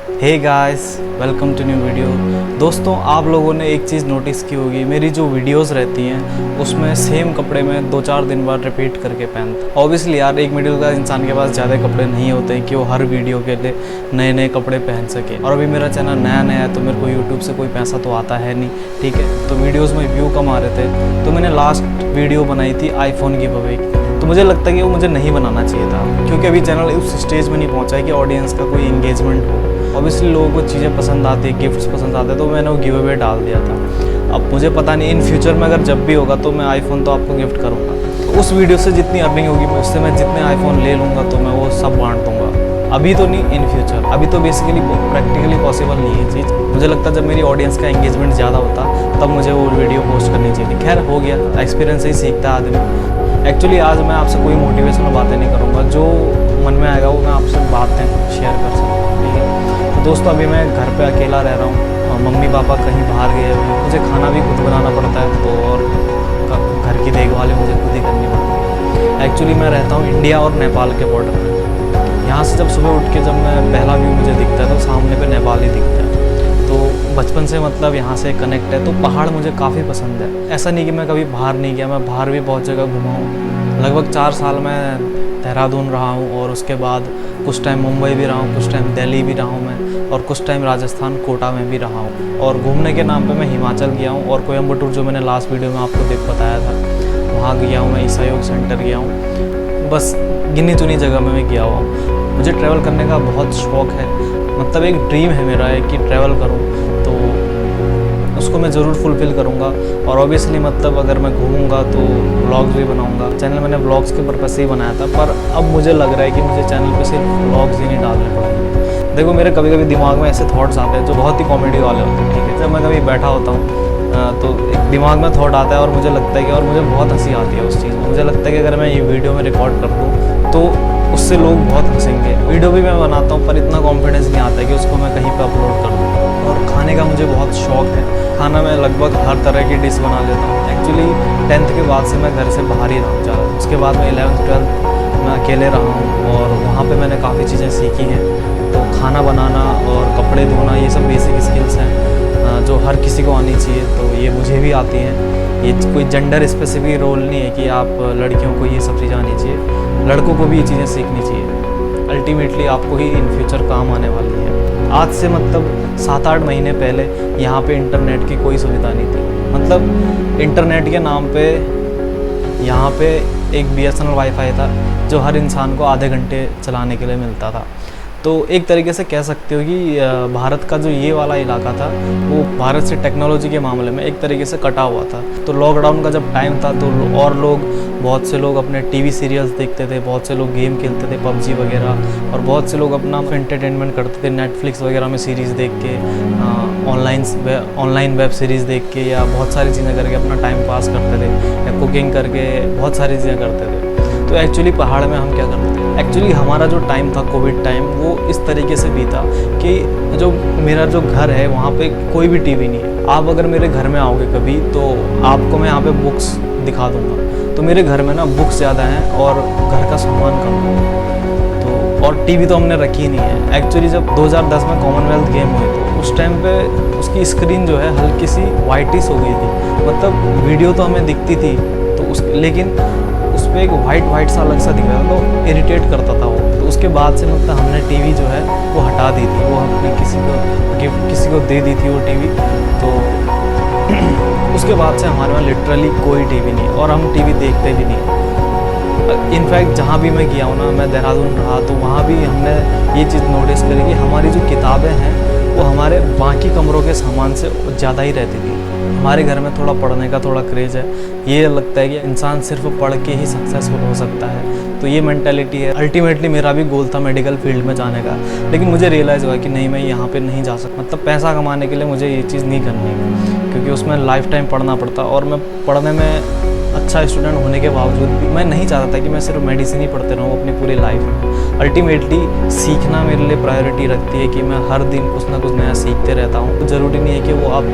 Hey guys, welcome to new video. दोस्तों, आप लोगों ने एक चीज़ नोटिस की होगी, मेरी जो वीडियोस रहती हैं उसमें सेम कपड़े में 2-4 दिन बाद रिपीट करके पहनता। ऑब्वियसली यार, एक मिडिल क्लास इंसान के पास ज़्यादा कपड़े नहीं होते हैं कि वो हर वीडियो के लिए नए नए कपड़े पहन सके। और अभी मेरा चैनल नया नया है तो मेरे को यूट्यूब से कोई पैसा तो आता है नहीं, ठीक है। तो वीडियोज़ में व्यू कम आ रहे थे, तो मैंने लास्ट वीडियो बनाई थी आईफोन गिव अवे की। तो मुझे लगता है कि वो मुझे नहीं बनाना चाहिए था, क्योंकि अभी चैनल उस स्टेज में नहीं पहुंचा है कि ऑडियंस का कोई एंगेजमेंट हो। ऑब्वियसली लोगों को चीज़ें पसंद आती है, गिफ्ट्स पसंद आते हैं, तो मैंने वो गिव अवे डाल दिया था। अब मुझे पता नहीं इन फ्यूचर में अगर जब भी होगा तो मैं आईफोन तो आपको गिफ्ट करूँगा। तो उस वीडियो से जितनी अर्निंग होगी उससे मैं जितने आईफोन ले लूँगा तो मैं वो सब बांट दूँगा। अभी तो नहीं, इन फ्यूचर। अभी तो बेसिकली प्रैक्टिकली पॉसिबल नहीं है चीज़। मुझे लगता है जब मेरी ऑडियंस का एंगेजमेंट ज़्यादा होता तब मुझे वो वीडियो पोस्ट करनी चाहिए। खैर, हो गया, एक्सपीरियंस से ही सीखता है आदमी। एक्चुअली आज मैं आपसे कोई मोटिवेशनल बातें नहीं करूँगा, जो मन में आएगा वो मैं आपसे बातें शेयर कर सकता हूँ, ठीक है। तो दोस्तों, अभी मैं घर पे अकेला रह रहा हूँ, मम्मी पापा कहीं बाहर गए हुए हैं, मुझे खाना भी खुद बनाना पड़ता है, तो और घर की देखभाल मुझे खुद ही करनी पड़ती है। एक्चुअली मैं रहता हूँ इंडिया और नेपाल के बॉर्डर में। यहाँ से जब सुबह उठ के जब मैं पहला व्यू मुझे दिखता है तो सामने पे नेपाल ही दिखता है। तो बचपन से मतलब यहाँ से कनेक्ट है, तो पहाड़ मुझे काफ़ी पसंद है। ऐसा नहीं कि मैं कभी बाहर नहीं गया, मैं बाहर भी बहुत जगह घुमा हूँ। लगभग 4 साल मैं देहरादून रहा हूँ, और उसके बाद कुछ टाइम मुंबई भी रहा हूँ, कुछ टाइम दिल्ली भी रहा हूँ मैं, और कुछ टाइम राजस्थान कोटा में भी रहा हूँ। और घूमने के नाम पे मैं हिमाचल गया हूँ, और कोयम्बटूर जो मैंने लास्ट वीडियो में आपको बताया था वहाँ गया हूँ, मैं ईसा योग सेंटर गया हूँ। बस गिनी चुनी जगह में मैं गया हुआ हूँ। मुझे ट्रैवल करने का बहुत शौक़ है, मतलब एक ड्रीम है मेरा है कि ट्रैवल करूँ, तो उसको मैं ज़रूर फुलफ़िल करूँगा। और ऑब्वियसली मतलब अगर मैं घूमूंगा तो व्लॉग्स भी बनाऊँगा। चैनल मैंने व्लॉग्स के पर्पज़ से ही बनाया था, पर अब मुझे लग रहा है कि मुझे चैनल पे सिर्फ व्लॉग्स ही नहीं डालने पड़ेंगे। देखो, मेरे कभी कभी दिमाग में ऐसे थॉट्स आते हैं जो बहुत ही कॉमेडी वाले होते हैं, ठीक है। जब मैं कभी बैठा होता हूँ तो एक दिमाग में थॉट आता है और मुझे लगता है कि, और मुझे बहुत हंसी आती है उस चीज़ में। मुझे लगता है कि अगर मैं ये वीडियो में रिकॉर्ड कर दूँ तो उससे लोग बहुत हंसेंगे। वीडियो भी मैं बनाता हूँ, पर इतना कॉन्फिडेंस नहीं आता है कि उसको मैं कहीं पे अपलोड कर दूँ। और खाने का मुझे बहुत शौक़ है। खाना मैं लगभग हर तरह की डिश बना लेता हूँ। एक्चुअली 10th के बाद से मैं घर से बाहर ही रहा हूँ ज़्यादा। उसके बाद में 11th 12th मैं अकेले रहा हूँ, और वहाँ पे मैंने काफ़ी चीज़ें सीखी हैं। तो खाना बनाना और कपड़े धोना, ये सब बेसिक स्किल्स हैं जो हर किसी को आनी चाहिए, तो ये मुझे भी आती हैं। ये कोई जेंडर स्पेसिफिक रोल नहीं है कि आप लड़कियों को ये सब चीज़ें आनी चाहिए, लड़कों को भी ये चीज़ें सीखनी चाहिए। अल्टीमेटली आपको ही इन फ्यूचर काम आने वाली है। आज से मतलब 7-8 महीने पहले यहाँ पे इंटरनेट की कोई सुविधा नहीं थी। मतलब इंटरनेट के नाम पे यहाँ पे एक BSNL वाईफाई था जो हर इंसान को आधे घंटे चलाने के लिए मिलता था। तो एक तरीके से कह सकते हो कि भारत का जो ये वाला इलाका था वो भारत से टेक्नोलॉजी के मामले में एक तरीके से कटा हुआ था। तो लॉकडाउन का जब टाइम था तो और लोग, बहुत से लोग अपने टीवी सीरियल्स देखते थे, बहुत से लोग गेम खेलते थे, PUBG वगैरह, और बहुत से लोग अपना एंटरटेनमेंट करते थे नेटफ्लिक्स वगैरह में सीरीज़ देख के, ऑनलाइन वेब सीरीज़ देख के, या बहुत सारी चीज़ें करके अपना टाइम पास करते थे, या कुकिंग करके बहुत सारी चीज़ें करते थे। तो एक्चुअली पहाड़ में हम क्या करते थे, एक्चुअली हमारा जो टाइम था कोविड टाइम, वो इस तरीके से बीता कि जो मेरा जो घर है वहाँ पे कोई भी टीवी नहीं है। आप अगर मेरे घर में आओगे कभी तो आपको मैं यहाँ पे बुक्स दिखा दूँगा। तो मेरे घर में ना बुक्स ज़्यादा हैं और घर का सामान कम है। तो और टीवी तो हमने रखी ही नहीं है। एक्चुअली जब 2010 में कॉमनवेल्थ गेम हुए तो उस टाइम पे उसकी स्क्रीन जो है हल्की सी वाइटिश हो गई थी। मतलब वीडियो तो हमें दिखती थी तो लेकिन उस पर एक वाइट सा अलग सा दिख रहा था, तो इरिटेट करता था वो। तो उसके बाद से मतलब हमने टीवी जो है वो हटा दी थी, वो हमने किसी को दे दी थी वो टीवी। तो उसके बाद से हमारे वहाँ लिटरली कोई टीवी नहीं, और हम टीवी देखते भी नहीं। इनफैक्ट जहाँ भी मैं गया हूँ ना, मैं देहरादून रहा तो वहाँ भी हमने ये चीज़ नोटिस करी कि हमारी जो किताबें हैं वो हमारे बाकी कमरों के सामान से ज़्यादा ही रहती थी। हमारे घर में थोड़ा पढ़ने का थोड़ा क्रेज़ है। ये लगता है कि इंसान सिर्फ पढ़ के ही सक्सेसफुल हो सकता है, तो ये मेंटालिटी है। अल्टीमेटली मेरा भी गोल था मेडिकल फील्ड में जाने का, लेकिन मुझे रियलाइज़ हुआ कि नहीं, मैं यहाँ पे नहीं जा सकता। मतलब पैसा कमाने के लिए मुझे ये चीज़ नहीं करनी है, क्योंकि उसमें लाइफ टाइम पढ़ना पड़ता, और मैं पढ़ने में अच्छा स्टूडेंट होने के बावजूद भी मैं नहीं चाहता था कि मैं सिर्फ मेडिसिन ही पढ़ते रहूँ अपनी पूरी लाइफ में। अल्टीमेटली सीखना मेरे लिए प्रायोरिटी रखती है कि मैं हर दिन कुछ ना कुछ नया सीखते रहता हूँ। तो ज़रूरी नहीं है कि वो आप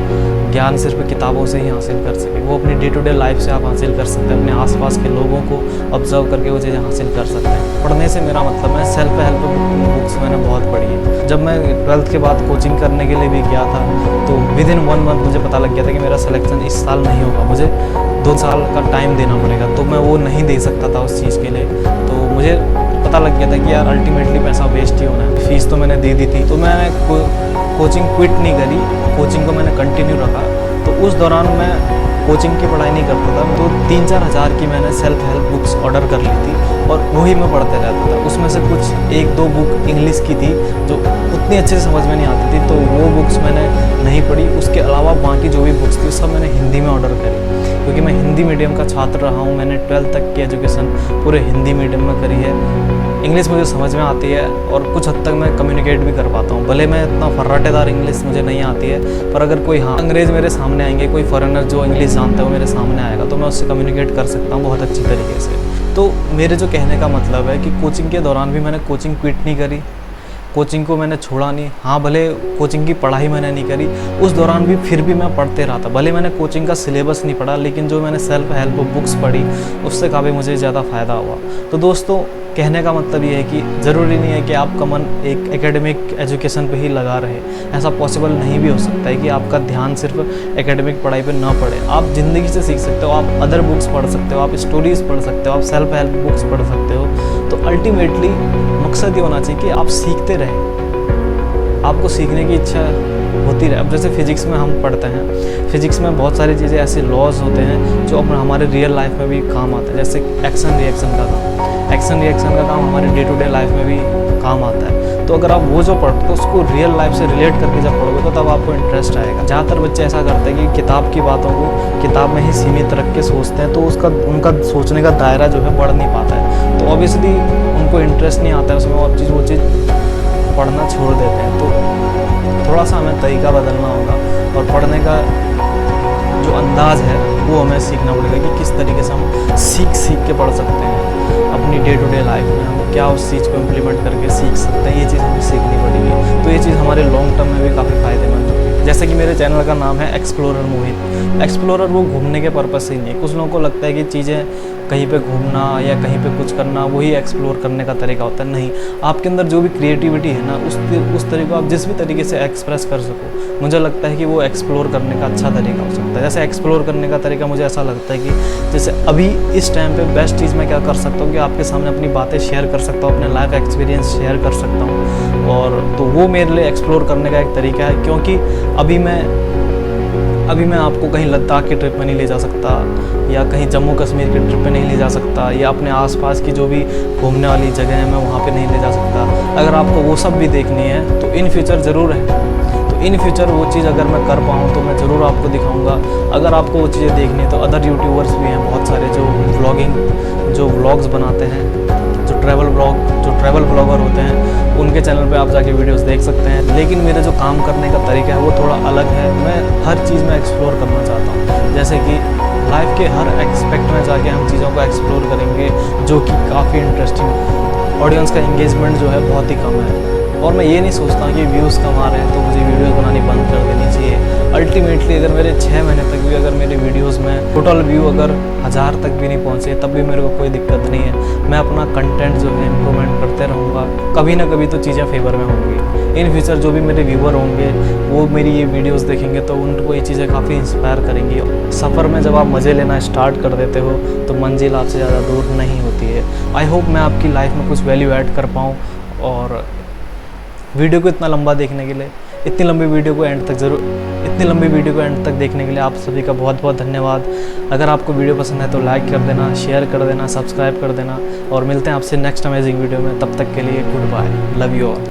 ज्ञान सिर्फ किताबों से ही हासिल कर सकें, वो अपनी डे टू डे लाइफ से आप हासिल कर सकते हैं, अपने आसपास के लोगों को ऑब्जर्व करके वो चीज़ें हासिल कर सकते हैं। पढ़ने से मेरा मतलब है सेल्फ हेल्प बुक्स मैंने बहुत पढ़ी है। जब मैं 12th के बाद कोचिंग करने के लिए भी गया था तो विद इन 1 मंथ मुझे पता लग गया था कि मेरा सिलेक्शन इस साल नहीं होगा, मुझे 2 साल का टाइम देना पड़ेगा। तो मैं वो नहीं दे सकता था उस चीज़ के लिए। तो मुझे पता लग गया था कि यार अल्टीमेटली पैसा वेस्ट ही होना है। फीस तो मैंने दे दी थी, तो मैंने कोचिंग क्विट नहीं करी, कोचिंग को मैंने कंटिन्यू रखा। तो उस दौरान मैं कोचिंग की पढ़ाई नहीं करता था, तो 3-4 हज़ार की मैंने सेल्फ हेल्प बुक्स ऑर्डर कर ली थी और वही मैं पढ़ते रहता था। उसमें से कुछ 1-2 बुक इंग्लिश की थी जो उतनी अच्छे से समझ में नहीं आती थी, तो वो बुक्स मैंने नहीं पढ़ी। उसके अलावा बाकी जो भी बुक्स थी सब मैंने हिंदी में ऑर्डर करी, क्योंकि मैं हिंदी मीडियम का छात्र रहा हूँ। मैंने 12th तक की एजुकेशन पूरे हिंदी मीडियम में करी है। इंग्लिश मुझे समझ में आती है और कुछ हद तक मैं कम्युनिकेट भी कर पाता हूँ। भले मैं इतना फर्राटेदार इंग्लिश मुझे नहीं आती है, पर अगर कोई अंग्रेज़ मेरे सामने आएंगे, कोई फॉरेनर जो इंग्लिश जानता है वो मेरे सामने आएगा, तो मैं उससे कम्युनिकेट कर सकता हूँ बहुत अच्छी तरीके से। तो मेरे जो कहने का मतलब है कि कोचिंग के दौरान भी मैंने कोचिंग क्विट नहीं करी, कोचिंग को मैंने छोड़ा नहीं। हाँ, भले कोचिंग की पढ़ाई मैंने नहीं करी, उस दौरान भी फिर भी मैं पढ़ते रहा था। भले मैंने कोचिंग का सिलेबस नहीं पढ़ा, लेकिन जो मैंने सेल्फ हेल्प बुक्स पढ़ी उससे काफ़ी मुझे ज़्यादा फ़ायदा हुआ। तो दोस्तों, कहने का मतलब ये है कि ज़रूरी नहीं है कि आपका मन एक एकेडमिक एजुकेशन पे ही लगा रहे। ऐसा पॉसिबल नहीं भी हो सकता है कि आपका ध्यान सिर्फ एकेडमिक पढ़ाई पे ना पड़े। आप ज़िंदगी से सीख सकते हो, आप अदर बुक्स पढ़ सकते हो, आप स्टोरीज़ पढ़ सकते हो, आप सेल्फ हेल्प बुक्स पढ़ सकते हो। तो अल्टीमेटली मकसद ये होना चाहिए कि आप सीखते रहें, आपको सीखने की इच्छा होती रहे। अब जैसे फिजिक्स में हम पढ़ते हैं, फिजिक्स में बहुत सारी चीज़ें ऐसे लॉज होते हैं जो अपना हमारे रियल लाइफ में भी काम आते हैं। जैसे एक्शन रिएक्शन का काम हमारे डे टू डे लाइफ में भी काम आता है। तो अगर आप वो जो पढ़ते हो उसको रियल लाइफ से रिलेट करके जब पढ़ोगे तो तब आपको इंटरेस्ट आएगा। ज़्यादातर बच्चे ऐसा करते हैं कि किताब की बातों को किताब में ही सीमित रख के सोचते हैं, तो उनका सोचने का दायरा जो है बढ़ नहीं पाता है। तो ऑब्वियसली उनको इंटरेस्ट नहीं आता है उसमें, और वो चीज़ पढ़ना छोड़ देते हैं। तो थोड़ा सा हमें तरीका बदलना होगा और पढ़ने का जो अंदाज़ है वो हमें सीखना पड़ेगा कि किस तरीके से हम सीख के पढ़ सकते हैं। अपनी डे टू डे लाइफ में हम क्या उस चीज़ को इम्प्लीमेंट करके सीख सकते हैं, ये चीज़ हमें सीखनी पड़ेगी। तो ये चीज़ हमारे लॉन्ग टर्म में भी काफ़ी फ़ायदेमंद होगी। जैसे कि मेरे चैनल का नाम है एक्सप्लोरर मोहित। एक्सप्लोरर वो घूमने के पर्पज़ से ही नहीं है। कुछ लोगों को लगता है कि चीज़ें कहीं पे घूमना या कहीं पे कुछ करना वही एक्सप्लोर करने का तरीका होता है। नहीं, आपके अंदर जो भी क्रिएटिविटी है ना, उस तरीके को आप जिस भी तरीके से एक्सप्रेस कर सको, मुझे लगता है कि वो एक्सप्लोर करने का अच्छा तरीका हो सकता है। जैसे एक्सप्लोर करने का तरीका मुझे ऐसा लगता है कि जैसे अभी इस टाइम पे बेस्ट चीज़ मैं क्या कर सकता हूँ कि आपके सामने अपनी बातें शेयर कर सकता हूँ, अपने लाइफ एक्सपीरियंस शेयर कर सकता हूँ। और तो वो मेरे लिए एक्सप्लोर करने का एक तरीका है, क्योंकि अभी मैं आपको कहीं लद्दाख की ट्रिप में नहीं ले जा सकता, या कहीं जम्मू कश्मीर की ट्रिप पे नहीं ले जा सकता, या अपने आसपास की जो भी घूमने वाली जगह है मैं वहाँ पे नहीं ले जा सकता। अगर आपको वो सब भी देखनी है तो इन फ्यूचर ज़रूर है, तो इन फ्यूचर वो चीज़ अगर मैं कर पाऊँ तो मैं ज़रूर आपको दिखाऊँगा। अगर आपको वो चीज़ें देखनी है तो अदर यूट्यूबर्स भी हैं बहुत सारे जो व्लॉग्स बनाते हैं, जो ट्रैवल ब्लॉगर होते हैं, उनके चैनल पे आप जाके वीडियोस देख सकते हैं। लेकिन मेरा जो काम करने का तरीका है वो थोड़ा अलग है। मैं हर चीज़ में एक्सप्लोर करना चाहता हूँ, जैसे कि लाइफ के हर एक्सपेक्ट में जाके हम चीज़ों को एक्सप्लोर करेंगे, जो कि काफ़ी इंटरेस्टिंग। ऑडियंस का एंगेजमेंट जो है बहुत ही कम है, और मैं ये नहीं सोचता कि व्यूज़ कम आ रहे हैं तो मुझे वीडियोज़ बनानी बंद कर देनी चाहिए। अल्टीमेटली अगर मेरे 6 महीने तक भी अगर मेरे वीडियोज़ में टोटल व्यू अगर 1000 तक भी नहीं पहुँचे तब भी मेरे को कोई दिक्कत नहीं है। मैं अपना कंटेंट जो है इम्प्रूवमेंट करते रहूँगा, कभी ना कभी तो चीज़ें फेवर में होंगी। इन फ्यूचर जो भी मेरे व्यूवर होंगे वो मेरी ये वीडियोज़ देखेंगे तो उनको ये चीज़ें काफ़ी इंस्पायर करेंगी। सफ़र में जब आप मज़े लेना स्टार्ट कर देते हो तो मंजिल आपसे ज़्यादा दूर नहीं होती है। आई होप मैं आपकी लाइफ में कुछ वैल्यू ऐड कर पाऊँ। और वीडियो को इतना लंबा देखने के लिए, इतनी लंबी वीडियो को एंड तक देखने के लिए आप सभी का बहुत बहुत धन्यवाद। अगर आपको वीडियो पसंद है तो लाइक कर देना, शेयर कर देना, सब्सक्राइब कर देना, और मिलते हैं आपसे नेक्स्ट अमेजिंग वीडियो में। तब तक के लिए good bye, love you all.